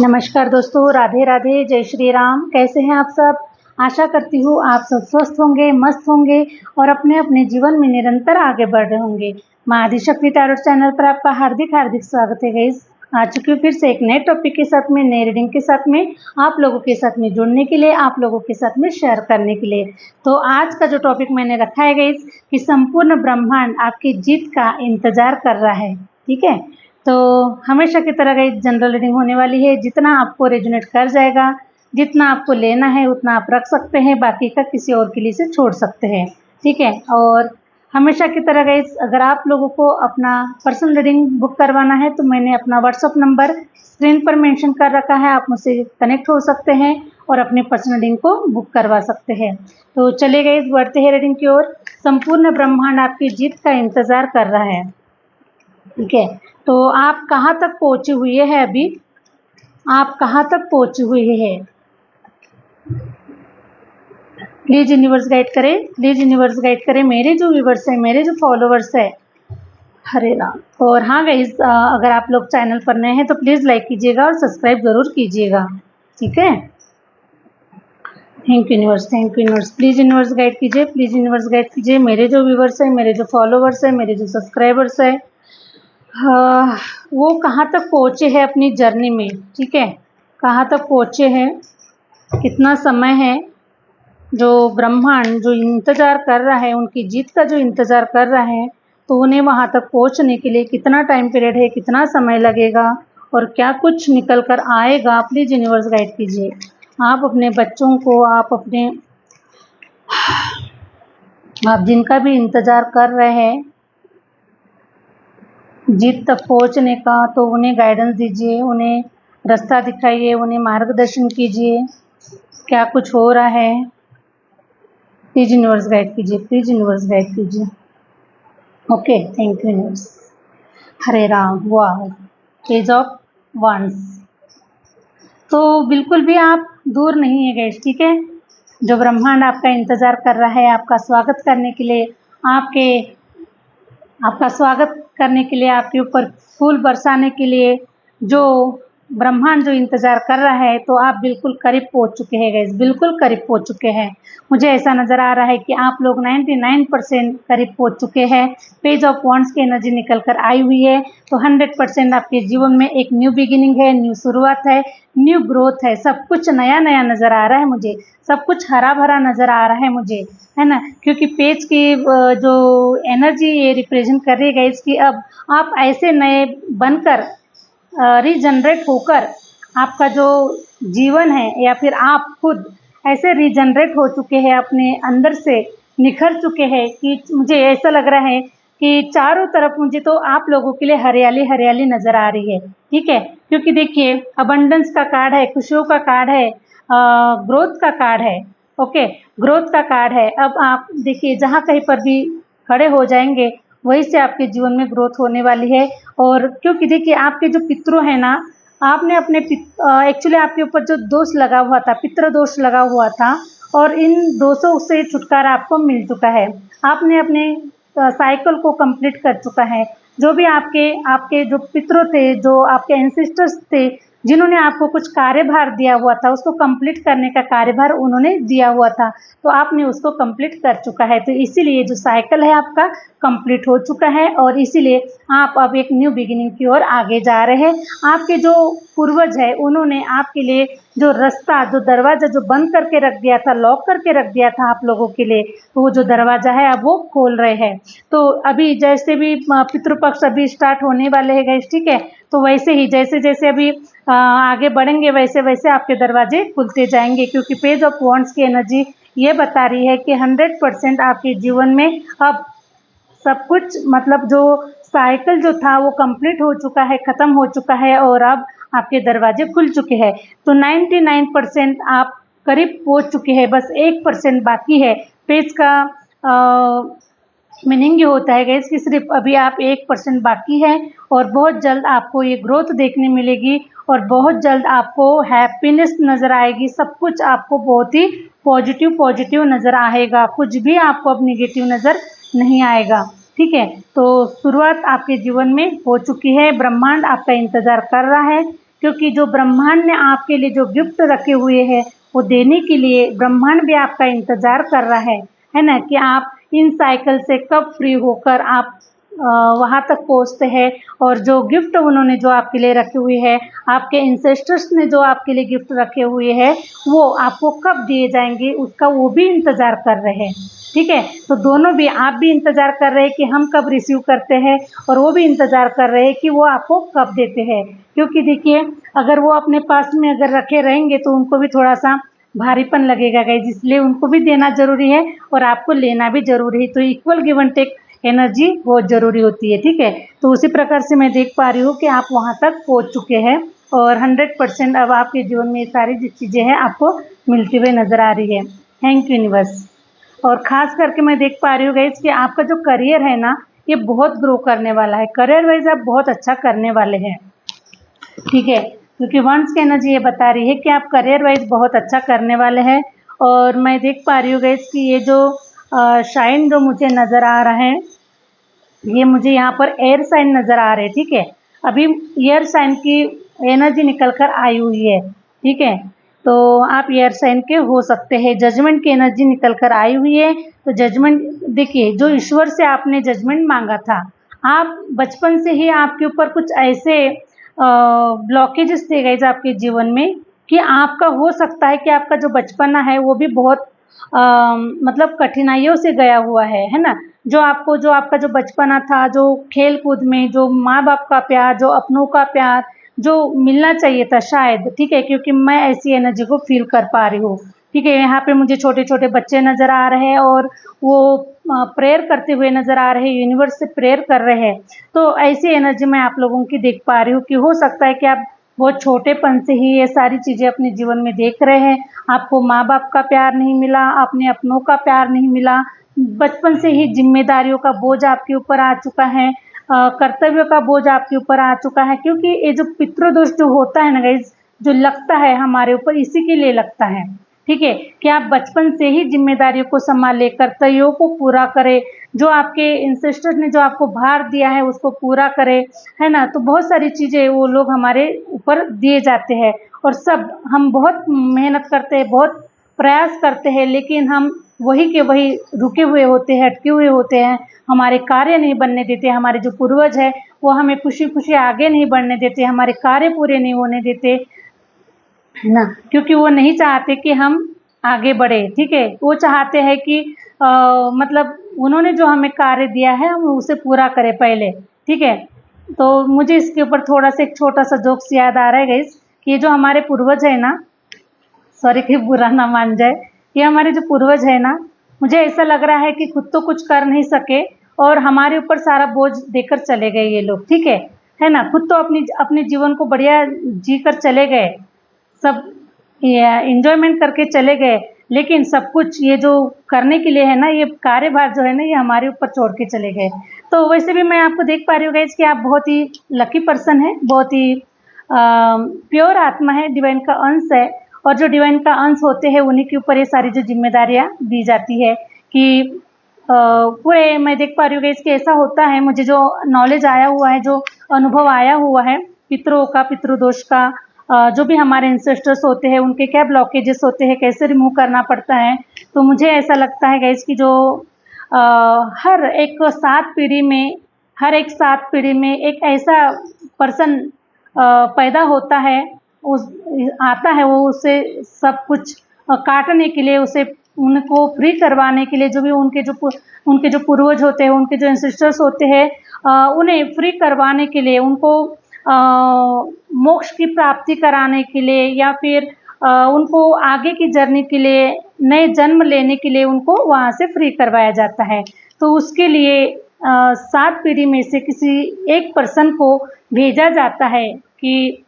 नमस्कार दोस्तों, राधे राधे, जय श्री राम। कैसे हैं आप सब? आशा करती हूँ आप सब स्वस्थ होंगे, मस्त होंगे और अपने अपने जीवन में निरंतर आगे बढ़ रहे होंगे। माँ आदिशक्ति टैरोट चैनल पर आपका हार्दिक हार्दिक स्वागत है गाइस। आ चुकी हूँ फिर से एक नए टॉपिक के साथ में, नए रीडिंग के साथ में, आप लोगों के साथ में जुड़ने के लिए, आप लोगों के साथ में शेयर करने के लिए। तो आज का जो टॉपिक मैंने रखा है गाइस कि संपूर्ण ब्रह्मांड आपकी जीत का इंतजार कर रहा है। ठीक है, तो हमेशा की तरह गाइस जनरल रीडिंग होने वाली है। जितना आपको रेजोनेट कर जाएगा, जितना आपको लेना है उतना आप रख सकते हैं, बाकी का किसी और के लिए से छोड़ सकते हैं। ठीक है, और हमेशा की तरह गाइस अगर आप लोगों को अपना पर्सनल रीडिंग बुक करवाना है तो मैंने अपना व्हाट्सअप नंबर स्क्रीन पर मेंशन कर रखा है, आप मुझसे कनेक्ट हो सकते हैं और अपने पर्सनल रीडिंग को बुक करवा सकते हैं। तो चले गाइस बढ़ते हैं रीडिंग की ओर। संपूर्ण ब्रह्मांड आपकी जीत का इंतजार कर रहा है। ठीक है, तो आप कहाँ तक पहुंचे हुए हैं? अभी आप कहाँ तक पहुंचे हुए हैं? प्लीज यूनिवर्स गाइड करें, प्लीज यूनिवर्स गाइड करें। मेरे जो व्यूवर्स हैं, मेरे जो फॉलोवर्स हैं, हरे राम। और हाँ गाइस, अगर आप लोग चैनल पर नए हैं तो प्लीज लाइक कीजिएगा और सब्सक्राइब जरूर कीजिएगा। ठीक है, thank you universe, thank you universe. Please universe guide कीजिए, प्लीज यूनिवर्स गाइड कीजिए। मेरे जो व्यूवर्स हैं, मेरे जो फॉलोवर्स हैं, मेरे जो सब्सक्राइबर्स हैं, हाँ, वो कहाँ तक पहुँचे हैं अपनी जर्नी में। ठीक है, कहाँ तक पहुँचे हैं, कितना समय है जो ब्रह्मांड जो इंतज़ार कर रहा है, उनकी जीत का जो इंतज़ार कर रहा है, तो उन्हें वहाँ तक पहुँचने के लिए कितना टाइम पीरियड है, कितना समय लगेगा और क्या कुछ निकल कर आएगा। प्लीज़ यूनिवर्स गाइड कीजिए। आप अपने बच्चों को, आप जिनका भी इंतज़ार कर रहे हैं जीत तक पहुंचने का, तो उन्हें गाइडेंस दीजिए, उन्हें रास्ता दिखाइए, उन्हें मार्गदर्शन कीजिए। क्या कुछ हो रहा है, प्लीज यूनिवर्स गाइड कीजिए, प्लीज यूनिवर्स गाइड कीजिए। Okay, thank you universe. Hare Ram. वाह, पेज ऑफ वंस। तो बिल्कुल भी आप दूर नहीं है गाइस। ठीक है, जो ब्रह्मांड आपका इंतजार कर रहा है आपका स्वागत करने के लिए, आपका स्वागत करने के लिए, आपके ऊपर फूल बरसाने के लिए जो ब्रह्मांड जो इंतजार कर रहा है, तो आप बिल्कुल करीब पहुंच चुके हैं गाइस, बिल्कुल करीब पहुंच चुके हैं। मुझे ऐसा नज़र आ रहा है कि आप लोग 99% करीब पहुंच चुके हैं। पेज ऑफ वॉन्ड्स की एनर्जी निकल कर आई हुई है, तो 100% आपके जीवन में एक न्यू बिगिनिंग है, न्यू शुरुआत है, न्यू ग्रोथ है। सब कुछ नया नया नज़र आ रहा है मुझे, सब कुछ हरा भरा नज़र आ रहा है मुझे, है ना। क्योंकि पेज की जो एनर्जी ये रिप्रेजेंट कर रही है इसकी, अब आप ऐसे नए बनकर रीजनरेट होकर आपका जो जीवन है, या फिर आप खुद ऐसे रीजनरेट हो चुके हैं, अपने अंदर से निखर चुके हैं कि मुझे ऐसा लग रहा है कि चारों तरफ मुझे तो आप लोगों के लिए हरियाली हरियाली नज़र आ रही है। ठीक है, क्योंकि देखिए अबंडेंस का कार्ड है, खुशियों का कार्ड है, ग्रोथ का कार्ड है। ओके, ग्रोथ का कार्ड है। अब आप देखिए जहाँ कहीं पर भी खड़े हो जाएंगे वहीं से आपके जीवन में ग्रोथ होने वाली है। और क्योंकि देखिए आपके जो पितरों हैं ना, आपने अपने एक्चुअली आपके ऊपर जो दोष लगा हुआ था, पितृ दोष लगा हुआ था, और इन दोषों से छुटकारा आपको मिल चुका है। आपने अपने साइकिल को कंप्लीट कर चुका है। जो भी आपके जो पितरों थे, जो आपके एंसेस्टर्स थे, जिन्होंने आपको कुछ कार्यभार दिया हुआ था, उसको कंप्लीट करने का कार्यभार उन्होंने दिया हुआ था, तो आपने उसको कंप्लीट कर चुका है। तो इसीलिए जो साइकिल है आपका कंप्लीट हो चुका है, और इसीलिए आप अब एक न्यू बिगिनिंग की ओर आगे जा रहे हैं। आपके जो पूर्वज है उन्होंने आपके लिए जो रास्ता, जो दरवाज़ा जो बंद करके रख दिया था, लॉक करके रख दिया था आप लोगों के लिए, तो वो जो दरवाज़ा है अब वो खोल रहे हैं। तो अभी जैसे भी पितृपक्ष अभी स्टार्ट होने वाले हैं गाइस। ठीक है, तो वैसे ही जैसे जैसे अभी आगे बढ़ेंगे वैसे वैसे आपके दरवाजे खुलते जाएंगे, क्योंकि पेज ऑफ वॉन्ड्स की एनर्जी ये बता रही है कि 100% आपके जीवन में अब सब कुछ, मतलब जो साइकिल जो था वो कंप्लीट हो चुका है, ख़त्म हो चुका है, और अब आपके दरवाजे खुल चुके हैं। तो 99% आप करीब पहुंच चुके हैं, बस 1% बाकी है। पेज का मीनिंग ये होता है गाइस कि सिर्फ अभी आप 1% बाकी है, और बहुत जल्द आपको ये ग्रोथ देखने मिलेगी, और बहुत जल्द आपको हैप्पीनेस नज़र आएगी। सब कुछ आपको बहुत ही पॉजिटिव पॉजिटिव नज़र आएगा, कुछ भी आपको अब निगेटिव नज़र नहीं आएगा। ठीक है, तो शुरुआत आपके जीवन में हो चुकी है। ब्रह्मांड आपका इंतज़ार कर रहा है क्योंकि जो ब्रह्मांड ने आपके लिए जो गिफ्ट रखे हुए हैं वो देने के लिए ब्रह्मांड भी आपका इंतजार कर रहा है ना, कि आप इन साइकिल से कब फ्री होकर आप वहाँ तक पहुँचते हैं, और जो गिफ्ट उन्होंने जो आपके लिए रखे हुए हैं, आपके इंसेस्टर्स ने जो आपके लिए गिफ्ट रखे हुए हैं, वो आपको कब दिए जाएंगे उसका वो भी इंतज़ार कर रहे हैं। ठीक है, तो दोनों भी, आप भी इंतज़ार कर रहे हैं कि हम कब रिसीव करते हैं, और वो भी इंतज़ार कर रहे हैं कि वो आपको कब देते हैं। क्योंकि देखिए, अगर वो अपने पास में अगर रखे रहेंगे तो उनको भी थोड़ा सा भारीपन लगेगा गाइस, इसलिए उनको भी देना ज़रूरी है और आपको लेना भी ज़रूरी है। तो equal give and take energy बहुत ज़रूरी होती है। ठीक है, तो उसी प्रकार से मैं देख पा रही हूँ कि आप वहाँ तक पहुँच चुके हैं और 100% अब आपके जीवन में ये सारी जो चीज़ें हैं आपको मिलती हुई नज़र आ रही है। Thank you universe. और ख़ास करके मैं देख पा रही हूँ गाइस कि आपका जो करियर है ना, ये बहुत ग्रो करने वाला है। करियर वाइज आप बहुत अच्छा करने वाले हैं। ठीक है, क्योंकि वंस की एनर्जी ये बता रही है कि आप करियर वाइज बहुत अच्छा करने वाले हैं। और मैं देख पा रही हूँ गाइस कि ये जो शाइन जो मुझे नज़र आ रहा है, ये मुझे यहाँ पर एयर साइन नज़र आ रहे हैं। ठीक है, अभी एयर साइन की एनर्जी निकल कर आई हुई है। ठीक है, तो आप एयर साइन के हो सकते हैं। जजमेंट की एनर्जी निकल कर आई हुई है, तो जजमेंट देखिए, जो ईश्वर से आपने जजमेंट मांगा था, आप बचपन से ही आपके ऊपर कुछ ऐसे ब्लॉकेजेस थे गाइस आपके जीवन में, कि आपका हो सकता है कि आपका जो बचपना है वो भी बहुत मतलब कठिनाइयों से गया हुआ है ना। जो आपका जो बचपना था, जो खेल कूद में जो माँ बाप का प्यार, जो अपनों का प्यार जो मिलना चाहिए था शायद। ठीक है, क्योंकि मैं ऐसी एनर्जी को फील कर पा रही हूँ। ठीक है, यहाँ पे मुझे छोटे छोटे बच्चे नज़र आ रहे हैं और वो प्रेयर करते हुए नज़र आ रहे हैं, यूनिवर्स से प्रेयर कर रहे हैं। तो ऐसी एनर्जी मैं आप लोगों की देख पा रही हूँ कि हो सकता है कि आप बहुत छोटेपन से ही ये सारी चीज़ें अपने जीवन में देख रहे हैं। आपको माँ बाप का प्यार नहीं मिला, अपने अपनों का प्यार नहीं मिला, बचपन से ही जिम्मेदारियों का बोझ आपके ऊपर आ चुका है, कर्तव्यों का बोझ आपके ऊपर आ चुका है। क्योंकि ये जो पितृदोष जो होता है ना गाइस, जो लगता है हमारे ऊपर, इसी के लिए लगता है। ठीक है, कि आप बचपन से ही जिम्मेदारियों को संभाले, कर्तव्यों को पूरा करें, जो आपके इंसेस्टर्स ने जो आपको भार दिया है उसको पूरा करें, है ना। तो बहुत सारी चीज़ें वो लोग हमारे ऊपर दिए जाते हैं, और सब हम बहुत मेहनत करते हैं, बहुत प्रयास करते हैं, लेकिन हम वही के वही रुके हुए होते हैं, अटके हुए होते हैं। हमारे कार्य नहीं बनने देते, हमारे जो पूर्वज है वो हमें खुशी खुशी आगे नहीं बढ़ने देते, हमारे कार्य पूरे नहीं होने देते, है ना। क्योंकि वो नहीं चाहते कि हम आगे बढ़े। ठीक है, वो चाहते हैं कि मतलब उन्होंने जो हमें कार्य दिया है हम उसे पूरा करें पहले। ठीक है, तो मुझे इसके ऊपर थोड़ा सा एक छोटा सा जोक्स याद आ रहा है गाइस, कि ये जो हमारे पूर्वज है ना, सॉरी कि बुरा ना मान जाए, ये हमारे जो पूर्वज है ना, मुझे ऐसा लग रहा है कि खुद तो कुछ कर नहीं सके और हमारे ऊपर सारा बोझ देकर चले गए ये लोग। ठीक है ना। खुद तो अपने जीवन को बढ़िया जी कर चले गए, सब एंजॉयमेंट करके चले गए, लेकिन सब कुछ ये जो करने के लिए है ना, ये कार्यभार जो है ना, ये हमारे ऊपर छोड़ के चले गए। तो वैसे भी मैं आपको देख पा रही हूँ गाइस कि आप बहुत ही लकी पर्सन है, बहुत ही प्योर आत्मा है, डिवाइन का अंश है। और जो डिवाइन का अंश होते हैं उन्हीं के ऊपर ये सारी जो जिम्मेदारियां दी जाती है कि पूरे, मैं देख पा रही हूँ गाइस कि ऐसा होता है, मुझे जो नॉलेज आया हुआ है, जो अनुभव आया हुआ है पितरों का, पितृदोष का, जो भी हमारे इंसेस्टर्स होते हैं उनके क्या ब्लॉकेजेस होते हैं, कैसे रिमूव करना पड़ता है। तो मुझे ऐसा लगता है गाइस कि जो हर एक 7 पीढ़ी में, हर एक 7 पीढ़ी में एक ऐसा पर्सन पैदा होता है, उस आता है, वो उसे सब कुछ काटने के लिए, उसे उनको फ्री करवाने के लिए, जो भी उनके जो पूर्वज होते हैं, उनके जो एंसेस्टर्स होते हैं, उन्हें फ्री करवाने के लिए, उनको मोक्ष की प्राप्ति कराने के लिए, या फिर उनको आगे की जर्नी के लिए, नए जन्म लेने के लिए उनको वहाँ से फ्री करवाया जाता है। तो उसके लिए 7 पीढ़ी में से किसी एक पर्सन को भेजा जाता है कि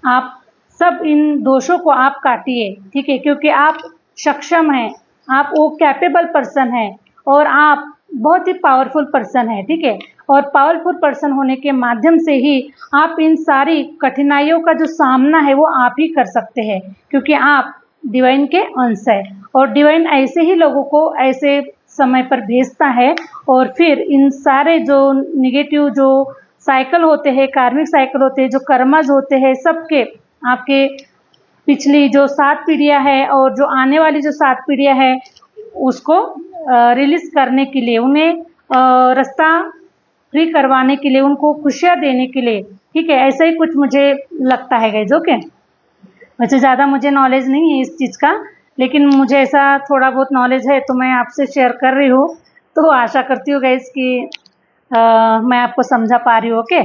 आप सब इन दोषों को आप काटिए। ठीक है, क्योंकि आप सक्षम हैं, आप वो कैपेबल पर्सन हैं, और आप बहुत ही पावरफुल पर्सन है। ठीक है, और पावरफुल पर्सन होने के माध्यम से ही आप इन सारी कठिनाइयों का जो सामना है वो आप ही कर सकते हैं, क्योंकि आप डिवाइन के अंश है। और डिवाइन ऐसे ही लोगों को ऐसे समय पर भेजता है, और फिर इन सारे जो निगेटिव जो साइकिल होते हैं, कार्मिक साइकिल होते हैं, जो कर्मज होते हैं, सबके आपके पिछली जो 7 पीढ़ियाँ है और जो आने वाली जो 7 पीढ़ियाँ है उसको रिलीज़ करने के लिए, उन्हें रास्ता फ्री करवाने के लिए, उनको खुशियाँ देने के लिए, ठीक है, ऐसा ही कुछ मुझे लगता है गाइज़। ओके, वैसे ज़्यादा मुझे नॉलेज नहीं है इस चीज़ का, लेकिन मुझे ऐसा थोड़ा बहुत नॉलेज है तो मैं आपसे शेयर कर रही हूँ। तो आशा करती हूँ गाइज़ कि मैं आपको समझा पा रही हूँ। ओके,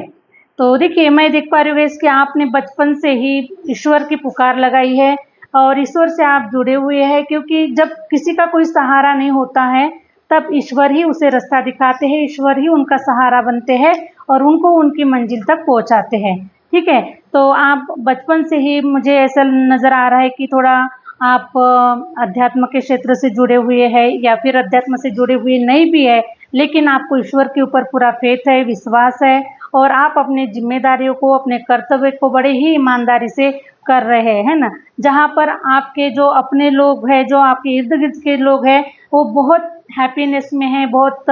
तो देखिए मैं देख पा रही हूँ गाइज़ कि आपने बचपन से ही ईश्वर की पुकार लगाई है और ईश्वर से आप जुड़े हुए हैं, क्योंकि जब किसी का कोई सहारा नहीं होता है तब ईश्वर ही उसे रास्ता दिखाते हैं, ईश्वर ही उनका सहारा बनते हैं और उनको उनकी मंजिल तक पहुंचाते हैं। ठीक है, तो आप बचपन से ही, मुझे ऐसा नज़र आ रहा है कि थोड़ा आप अध्यात्म के क्षेत्र से जुड़े हुए हैं या फिर अध्यात्म से जुड़े हुए नहीं भी है, लेकिन आपको ईश्वर के ऊपर पूरा फेथ है, विश्वास है और आप अपने जिम्मेदारियों को, अपने कर्तव्य को बड़े ही ईमानदारी से कर रहे हैं ना। जहाँ पर आपके जो अपने लोग हैं, जो आपके इर्द गिर्द के लोग हैं, वो बहुत हैप्पीनेस में हैं, बहुत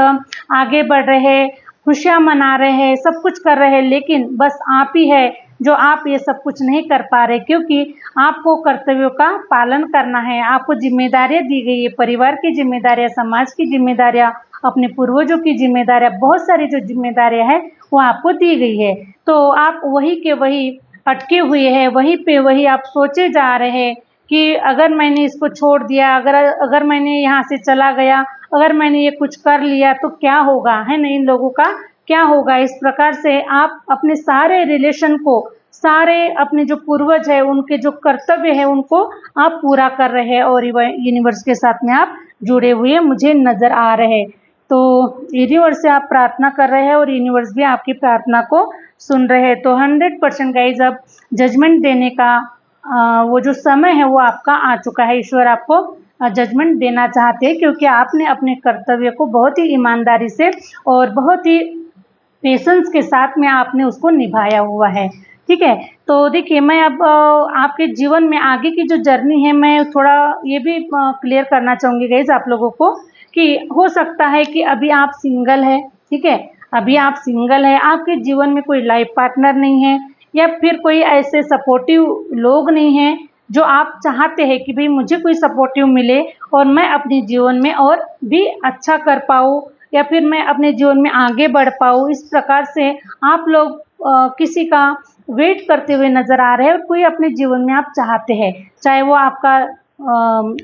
आगे बढ़ रहे हैं, खुशियाँ मना रहे हैं, सब कुछ कर रहे हैं, लेकिन बस आप ही है जो आप ये सब कुछ नहीं कर पा रहे, क्योंकि आपको कर्तव्यों का पालन करना है, आपको जिम्मेदारियाँ दी गई है, परिवार की जिम्मेदारियाँ, समाज की जिम्मेदारियाँ, अपने पूर्वजों की जिम्मेदारियाँ, बहुत सारी जो जिम्मेदारियाँ हैं वो आपको दी गई है। तो आप वही के वही अटके हुए हैं, वहीं पे वही आप सोचे जा रहे हैं कि अगर मैंने इसको छोड़ दिया, अगर मैंने यहाँ से चला गया, अगर मैंने ये कुछ कर लिया तो क्या होगा, है ना, इन लोगों का क्या होगा। इस प्रकार से आप अपने सारे रिलेशन को, सारे अपने जो पूर्वज है उनके जो कर्तव्य है उनको आप पूरा कर रहे हैं और यूनिवर्स के साथ में आप जुड़े हुए मुझे नज़र आ रहे हैं। तो यूनिवर्स से आप प्रार्थना कर रहे हैं और यूनिवर्स भी आपकी प्रार्थना को सुन रहे हैं। तो 100% गाइज अब जजमेंट देने का वो जो समय है वो आपका आ चुका है। ईश्वर आपको जजमेंट देना चाहते हैं, क्योंकि आपने अपने कर्तव्य को बहुत ही ईमानदारी से और बहुत ही पेशेंस के साथ में आपने उसको निभाया हुआ है। ठीक है, तो देखिए मैं अब आपके जीवन में आगे की जो जर्नी है, मैं थोड़ा ये भी क्लियर करना चाहूँगी गाइज आप लोगों को, कि हो सकता है कि अभी आप सिंगल है। ठीक है, अभी आप सिंगल है, आपके जीवन में कोई लाइफ पार्टनर नहीं है या फिर कोई ऐसे सपोर्टिव लोग नहीं हैं जो आप चाहते हैं कि भाई मुझे कोई सपोर्टिव मिले और मैं अपने जीवन में और भी अच्छा कर पाऊँ या फिर मैं अपने जीवन में आगे बढ़ पाऊँ। इस प्रकार से आप लोग किसी का वेट करते हुए नज़र आ रहे हैं और कोई अपने जीवन में आप चाहते हैं, चाहे वो आपका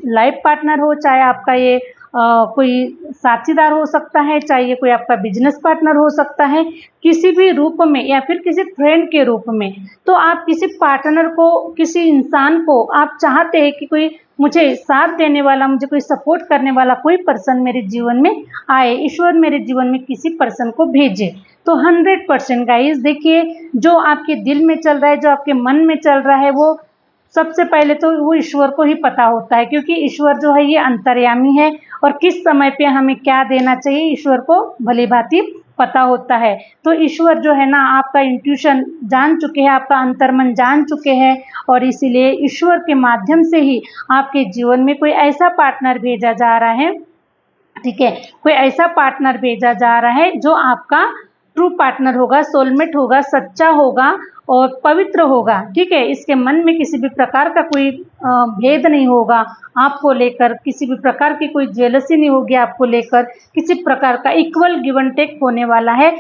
लाइफ पार्टनर हो, चाहे आपका ये कोई साथीदार हो सकता है, चाहे ये कोई आपका बिजनेस पार्टनर हो सकता है, किसी भी रूप में या फिर किसी फ्रेंड के रूप में। तो आप किसी पार्टनर को, किसी इंसान को आप चाहते हैं कि कोई मुझे साथ देने वाला, मुझे कोई सपोर्ट करने वाला कोई पर्सन मेरे जीवन में आए, ईश्वर मेरे जीवन में किसी पर्सन को भेजे। तो 100% गाइज देखिए, जो आपके दिल में चल रहा है, जो आपके मन में चल रहा है, वो सबसे पहले तो वो ईश्वर को ही पता होता है, क्योंकि ईश्वर जो है ये अंतर्यामी है और किस समय पे हमें क्या देना चाहिए ईश्वर को भली भांति पता होता है। तो ईश्वर जो है ना, आपका इंट्यूशन जान चुके हैं, आपका अंतर्मन जान चुके हैं और इसीलिए ईश्वर के माध्यम से ही आपके जीवन में कोई ऐसा पार्टनर भेजा जा रहा है। ठीक है, कोई ऐसा पार्टनर भेजा जा रहा है जो आपका ट्रू पार्टनर होगा, सोलमेट होगा, सच्चा होगा और पवित्र होगा। ठीक है, इसके मन में किसी भी प्रकार का कोई भेद नहीं होगा आपको लेकर, किसी भी प्रकार की कोई जेलसी नहीं होगी आपको लेकर, किसी प्रकार का इक्वल गिव एंड टेक होने वाला है।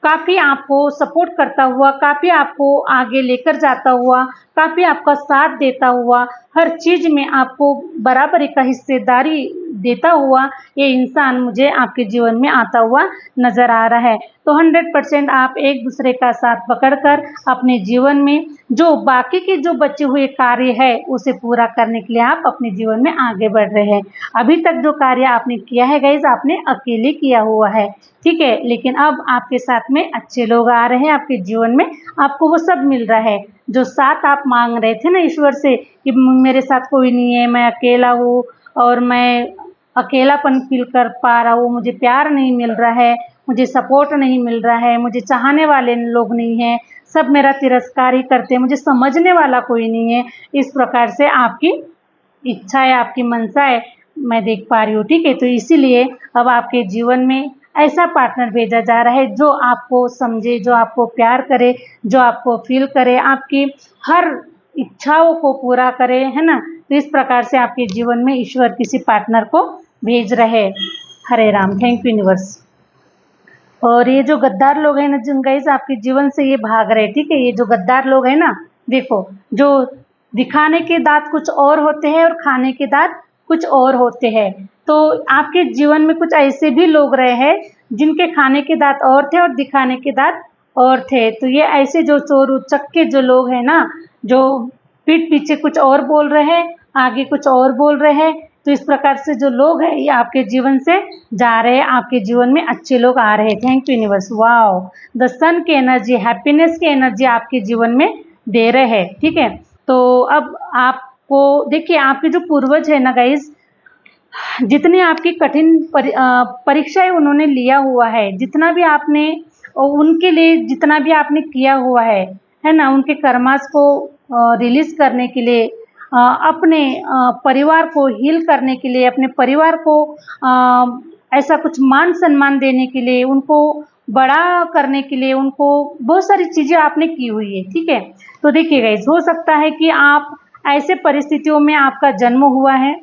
काफ़ी आपको सपोर्ट करता हुआ, काफ़ी आपको आगे लेकर जाता हुआ, काफ़ी आपका साथ देता हुआ, हर चीज़ में आपको बराबरी का हिस्सेदारी देता हुआ ये इंसान मुझे आपके जीवन में आता हुआ नज़र आ रहा है। तो 100% आप एक दूसरे का साथ पकड़कर अपने जीवन में जो बाकी के जो बचे हुए कार्य है उसे पूरा करने के लिए आप अपने जीवन में आगे बढ़ रहे हैं। अभी तक जो कार्य आपने किया है गाइज, आपने अकेले किया हुआ है। ठीक है, लेकिन अब आपके साथ में अच्छे लोग आ रहे हैं आपके जीवन में, आपको वो सब मिल रहा है जो साथ आप मांग रहे थे ना ईश्वर से कि मेरे साथ कोई नहीं है, मैं अकेला हूँ और मैं अकेलापन फील कर पा रहा हूँ, मुझे प्यार नहीं मिल रहा है, मुझे सपोर्ट नहीं मिल रहा है, मुझे चाहने वाले लोग नहीं हैं, सब मेरा तिरस्कार ही करते हैं, मुझे समझने वाला कोई नहीं है। इस प्रकार से आपकी इच्छा है, आपकी मनसा है, मैं देख पा रही हूँ। ठीक है, तो इसीलिए अब आपके जीवन में ऐसा पार्टनर भेजा जा रहा है जो आपको समझे, जो आपको प्यार करे, जो आपको फील करे, आपकी हर इच्छाओं को पूरा करे, है ना। तो इस प्रकार से आपके जीवन में ईश्वर किसी पार्टनर को भेज रहे। Hare Ram. Thank you universe. और ये जो गद्दार लोग हैं ना जिन गाइस आपके जीवन से ये भाग रहे, ठीक है, ये जो गद्दार लोग हैं ना, देखो, जो दिखाने के दांत कुछ और होते हैं और खाने के दांत कुछ और होते हैं। तो आपके जीवन में कुछ ऐसे भी लोग रहे हैं जिनके खाने के दांत और थे और दिखाने के दांत और थे। तो ये ऐसे जो चोर उचक्के जो लोग हैं ना, जो पीठ पीछे कुछ और बोल रहे हैं, आगे कुछ और बोल रहे हैं, तो इस प्रकार से जो लोग हैं ये आपके जीवन से जा रहे हैं, आपके जीवन में अच्छे लोग आ रहे हैं। Thank you universe. Wow, the sun की एनर्जी, हैप्पीनेस की एनर्जी आपके जीवन में दे रहे हैं, ठीक है। तो अब आपको देखिए, आपके जो पूर्वज है ना गाइज, जितने आपकी कठिन परीक्षाएं उन्होंने लिया हुआ है, जितना भी आपने उनके लिए जितना भी आपने किया हुआ है ना, उनके कर्मास को रिलीज करने के लिए, अपने परिवार को हील करने के लिए, अपने परिवार को ऐसा कुछ मान सम्मान देने के लिए, उनको बड़ा करने के लिए, उनको बहुत सारी चीज़ें आपने की हुई है, ठीक है। तो देखिए गाइस, हो सकता है कि आप ऐसे परिस्थितियों में आपका जन्म हुआ है,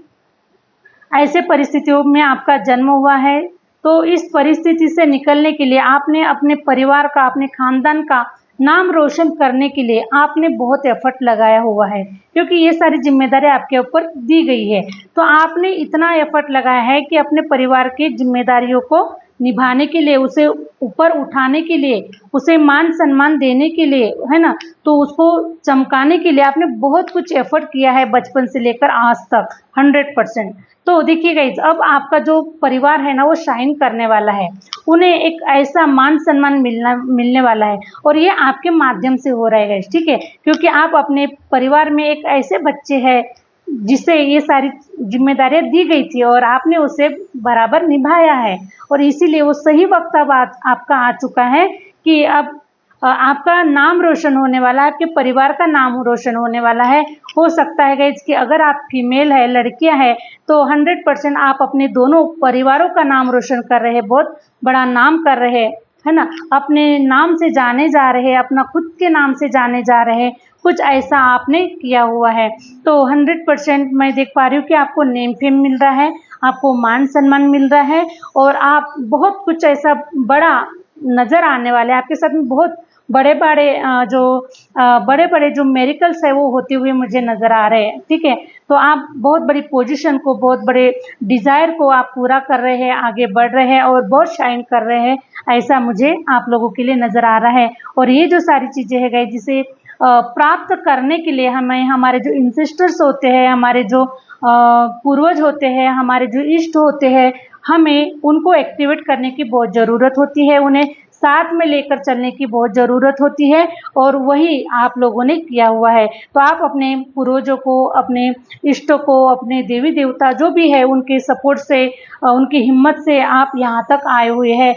ऐसे परिस्थितियों में आपका जन्म हुआ है, तो इस परिस्थिति से निकलने के लिए आपने अपने परिवार का, अपने खानदान का नाम रोशन करने के लिए आपने बहुत एफर्ट लगाया हुआ है, क्योंकि ये सारी जिम्मेदारी आपके ऊपर दी गई है। तो आपने इतना एफर्ट लगाया है कि अपने परिवार की जिम्मेदारियों को निभाने के लिए, उसे ऊपर उठाने के लिए, उसे मान सम्मान देने के लिए, है ना, तो उसको चमकाने के लिए आपने बहुत कुछ एफर्ट किया है बचपन से लेकर आज तक 100%। तो देखिए गाइस, अब आपका जो परिवार है ना वो शाइन करने वाला है, उन्हें एक ऐसा मान सम्मान मिलने वाला है, और ये आपके माध्यम से हो रहा है गाइस, ठीक है, क्योंकि आप अपने परिवार में एक ऐसे बच्चे हैं जिसे ये सारी जिम्मेदारियां दी गई थी और आपने उसे बराबर निभाया है, और इसीलिए वो सही वक्त अब आपका आ चुका है कि अब आपका नाम रोशन होने वाला है, आपके परिवार का नाम रोशन होने वाला है। हो सकता है गाइस कि अगर आप फीमेल है, लड़कियां हैं, तो 100% आप अपने दोनों परिवारों का नाम रोशन कर रहे हैं, बहुत बड़ा नाम कर रहे हैं, है ना, अपने नाम से जाने जा रहे हैं, अपना खुद के नाम से जाने जा रहे हैं, कुछ ऐसा आपने किया हुआ है। तो 100% मैं देख पा रही हूँ कि आपको नेम फेम मिल रहा है, आपको मान सम्मान मिल रहा है, और आप बहुत कुछ ऐसा बड़ा नज़र आने वाले हैं, आपके साथ में बहुत बड़े बड़े जो मेरिकल्स है वो होते हुए मुझे नज़र आ रहे हैं, ठीक है। तो आप बहुत बड़ी पोजीशन को, बहुत बड़े डिज़ायर को आप पूरा कर रहे हैं, आगे बढ़ रहे हैं और बहुत शाइन कर रहे हैं, ऐसा मुझे आप लोगों के लिए नज़र आ रहा है। और ये जो सारी चीज़ें है गई, जिसे प्राप्त करने के लिए हमें, हमारे जो इंसेस्टर्स होते हैं, हमारे जो पूर्वज होते हैं, हमारे जो इष्ट होते हैं, हमें उनको एक्टिवेट करने की बहुत ज़रूरत होती है, उन्हें साथ में लेकर चलने की बहुत ज़रूरत होती है, और वही आप लोगों ने किया हुआ है। तो आप अपने पूर्वजों को, अपने इष्टों को, अपने देवी देवता जो भी है, उनके सपोर्ट से, उनकी हिम्मत से आप यहाँ तक आए हुए हैं।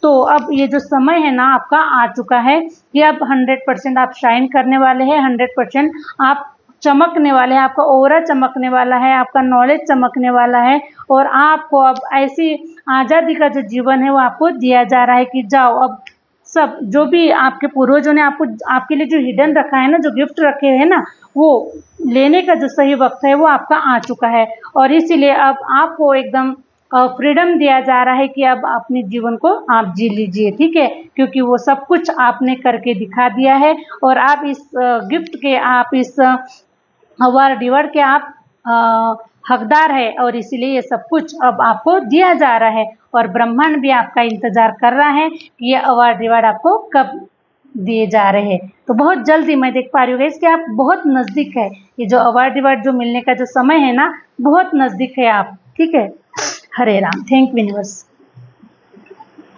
तो अब ये जो समय है ना आपका आ चुका है कि अब 100% आप शाइन करने वाले हैं, 100% आप चमकने वाले हैं, आपका ऑरा चमकने वाला है, आपका नॉलेज चमकने वाला है, और आपको अब ऐसी आज़ादी का जो जीवन है वो आपको दिया जा रहा है कि जाओ, अब सब जो भी आपके पूर्वजों ने आपको, आपके लिए जो हिडन रखा है ना, जो गिफ्ट रखे हैं ना, वो लेने का जो सही वक्त है वो आपका आ चुका है। और इसीलिए अब आपको एकदम फ्रीडम दिया जा रहा है कि अब अपने जीवन को आप जी लीजिए, ठीक है, क्योंकि वो सब कुछ आपने करके दिखा दिया है, और आप इस गिफ्ट के, आप इस अवार्ड रिवॉर्ड के आप हकदार है, और इसीलिए ये सब कुछ अब आपको दिया जा रहा है, और ब्रह्मांड भी आपका इंतजार कर रहा है कि ये अवार्ड रिवॉर्ड आपको कब दिए जा रहे हैं। तो बहुत जल्दी मैं देख पा रही हूँ कि आप बहुत नज़दीक है, ये जो अवार्ड रिवॉर्ड जो मिलने का जो समय है ना, बहुत नज़दीक है आप, ठीक है। Hare Ram. Thank you universe.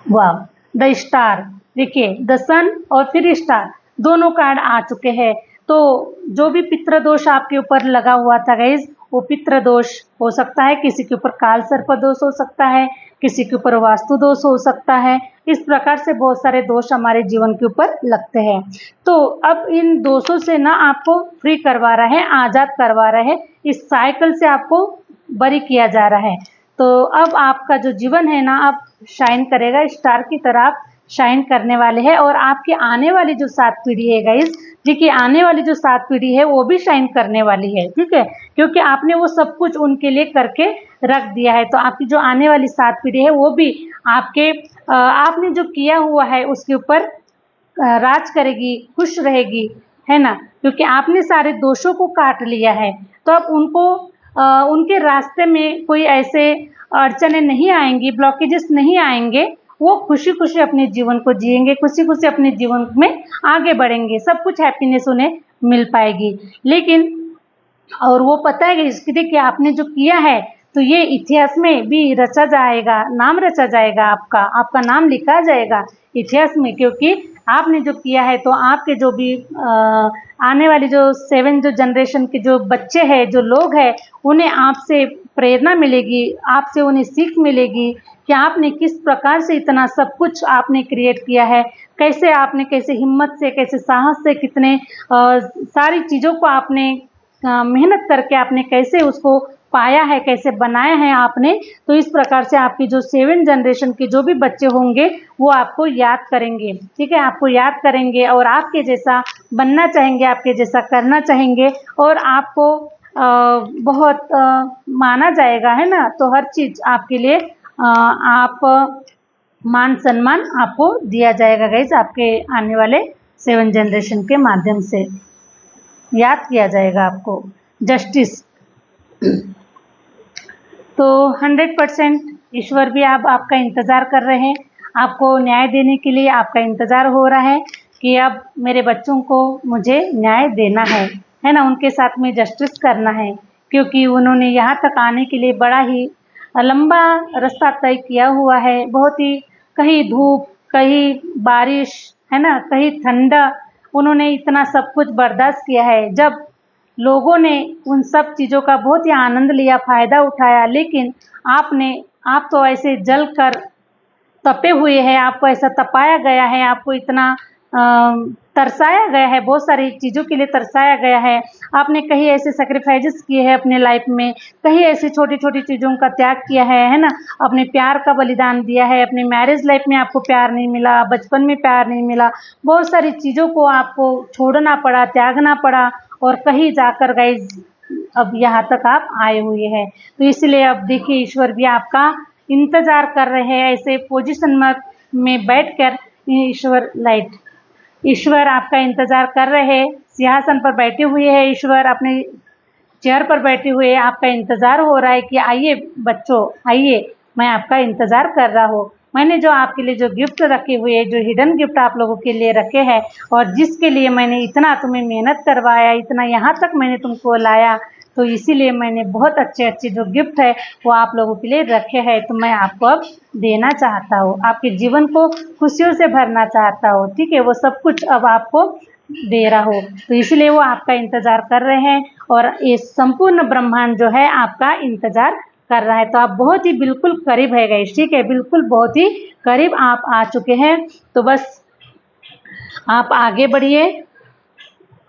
वाह, द स्टार, देखिए द सन और फिर स्टार, दोनों कार्ड आ चुके हैं। तो जो भी पितृ दोष आपके ऊपर लगा हुआ था गाइज, वो पितृ दोष हो सकता है, किसी के ऊपर काल सर्प दोष हो सकता है, किसी के ऊपर वास्तु दोष हो सकता है, इस प्रकार से बहुत सारे दोष हमारे जीवन के ऊपर लगते हैं। तो अब इन दोषों से ना आपको फ्री करवा रहा है, आज़ाद करवा रहा है, इस साइकिल से आपको बरी किया जा रहा है। तो अब आपका जो जीवन है ना, अब शाइन करेगा, स्टार की तरह आप शाइन करने वाले हैं और आपकी आने वाली जो 7 पीढ़ी है गाइस, देखिए आने वाली जो 7 पीढ़ी है वो भी शाइन करने वाली है, ठीक है, क्योंकि आपने वो सब कुछ उनके लिए करके रख दिया है। तो आपकी जो आने वाली 7 पीढ़ी है वो भी आपके आपने जो किया हुआ है उसके ऊपर राज करेगी, खुश रहेगी, है ना, क्योंकि आपने सारे दोषों को काट लिया है। तो अब उनको उनके रास्ते में कोई ऐसे अड़चने नहीं आएंगी, ब्लॉकेजेस नहीं आएंगे, वो खुशी खुशी अपने जीवन को जिएंगे, खुशी खुशी अपने जीवन में आगे बढ़ेंगे, सब कुछ हैप्पीनेस उन्हें मिल पाएगी। लेकिन और वो पता है कि देखिए आपने जो किया है तो ये इतिहास में भी रचा जाएगा, नाम रचा जाएगा, आपका नाम लिखा जाएगा इतिहास में, क्योंकि आपने जो किया है। तो आपके जो भी आने वाली जो 7 जो जनरेशन के जो बच्चे हैं, जो लोग हैं, उन्हें आपसे प्रेरणा मिलेगी, आपसे उन्हें सीख मिलेगी कि आपने किस प्रकार से इतना सब कुछ आपने क्रिएट किया है, कैसे आपने कैसे हिम्मत से, कैसे साहस से, कितने सारी चीज़ों को आपने मेहनत करके आपने कैसे उसको पाया है, कैसे बनाया है आपने। तो इस प्रकार से आपकी जो 7 जनरेशन के जो भी बच्चे होंगे वो आपको याद करेंगे, ठीक है, आपको याद करेंगे और आपके जैसा बनना चाहेंगे, आपके जैसा करना चाहेंगे और आपको बहुत माना जाएगा, है ना। तो हर चीज़ आपके लिए आप मान सम्मान आपको दिया जाएगा गाइस, आपके आने वाले 7 जनरेशन के माध्यम से याद किया जाएगा आपको जस्टिस। तो 100% ईश्वर भी आपका इंतज़ार कर रहे हैं, आपको न्याय देने के लिए आपका इंतज़ार हो रहा है कि अब मेरे बच्चों को मुझे न्याय देना है ना, उनके साथ में जस्टिस करना है, क्योंकि उन्होंने यहाँ तक आने के लिए बड़ा ही लंबा रास्ता तय किया हुआ है, बहुत ही, कहीं धूप, कहीं बारिश, है ना, कहीं ठंडा, उन्होंने इतना सब कुछ बर्दाश्त किया है। जब लोगों ने उन सब चीज़ों का बहुत ही आनंद लिया, फ़ायदा उठाया, लेकिन आप तो ऐसे जल कर तपे हुए हैं, आपको ऐसा तपाया गया है, आपको इतना तरसाया गया है, बहुत सारी चीज़ों के लिए तरसाया गया है। आपने कहीं ऐसे सैक्रिफाइसेस किए हैं अपने लाइफ में, कहीं ऐसी छोटी छोटी चीज़ों का त्याग किया है ना, अपने प्यार का बलिदान दिया है, अपने मैरिज लाइफ में आपको प्यार नहीं मिला, बचपन में प्यार नहीं मिला, बहुत सारी चीज़ों को आपको छोड़ना पड़ा, त्यागना पड़ा और कहीं जाकर गाइस अब यहाँ तक आप आए हुए हैं। तो इसलिए अब देखिए ईश्वर भी आपका इंतज़ार कर रहे हैं, ऐसे पोजीशन में बैठकर ईश्वर आपका इंतज़ार कर रहे हैं, सिंहासन पर बैठे हुए हैं, ईश्वर अपने चेयर पर बैठे हुए, आपका इंतज़ार हो रहा है कि आइए बच्चों, आइए, मैं आपका इंतज़ार कर रहा हूँ। मैंने जो आपके लिए जो गिफ्ट रखे हुए हैं, जो हिडन गिफ्ट आप लोगों के लिए रखे हैं और जिसके लिए मैंने इतना तुम्हें मेहनत करवाया, इतना यहाँ तक मैंने तुमको लाया, तो इसीलिए मैंने बहुत अच्छे अच्छे जो गिफ्ट है वो आप लोगों के लिए रखे हैं, तो मैं आपको अब देना चाहता हूँ, आपके जीवन को खुशियों से भरना चाहता हूँ, ठीक है, वो सब कुछ अब आपको दे रहा हो। तो इसलिए वो आपका इंतज़ार कर रहे हैं और ये संपूर्ण ब्रह्मांड जो है आपका इंतज़ार कर रहा है। तो आप बहुत ही बिल्कुल करीब है गाइस, ठीक है, बिल्कुल बहुत ही करीब आप आ चुके हैं। तो बस आप आगे बढ़िए,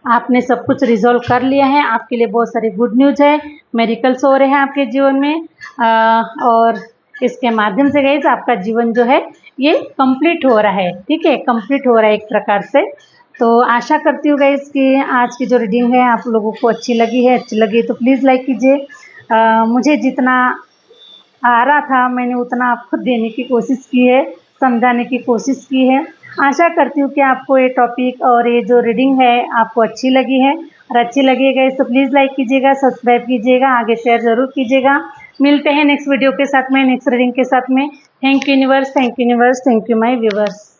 आपने सब कुछ रिजॉल्व कर लिया है, आपके लिए बहुत सारी गुड न्यूज़ है, मेरिकल्स हो रहे हैं आपके जीवन में और इसके माध्यम से गाइस आपका जीवन जो है ये कंप्लीट हो रहा है, ठीक है, कंप्लीट हो रहा है एक प्रकार से। तो आशा करती हूँ गाइस कि आज की जो रीडिंग है आप लोगों को अच्छी लगी तो प्लीज़ लाइक कीजिए। मुझे जितना आ रहा था मैंने उतना आपको देने की कोशिश की है, समझाने की कोशिश की है। आशा करती हूँ कि आपको ये टॉपिक और ये जो रीडिंग है आपको अच्छी लगी है, और अच्छी लगी है तो प्लीज़ लाइक कीजिएगा, सब्सक्राइब कीजिएगा, आगे शेयर ज़रूर कीजिएगा। मिलते हैं नेक्स्ट वीडियो के साथ में, नेक्स्ट रीडिंग के साथ में। Thank you universe, thank you universe, thank you my viewers.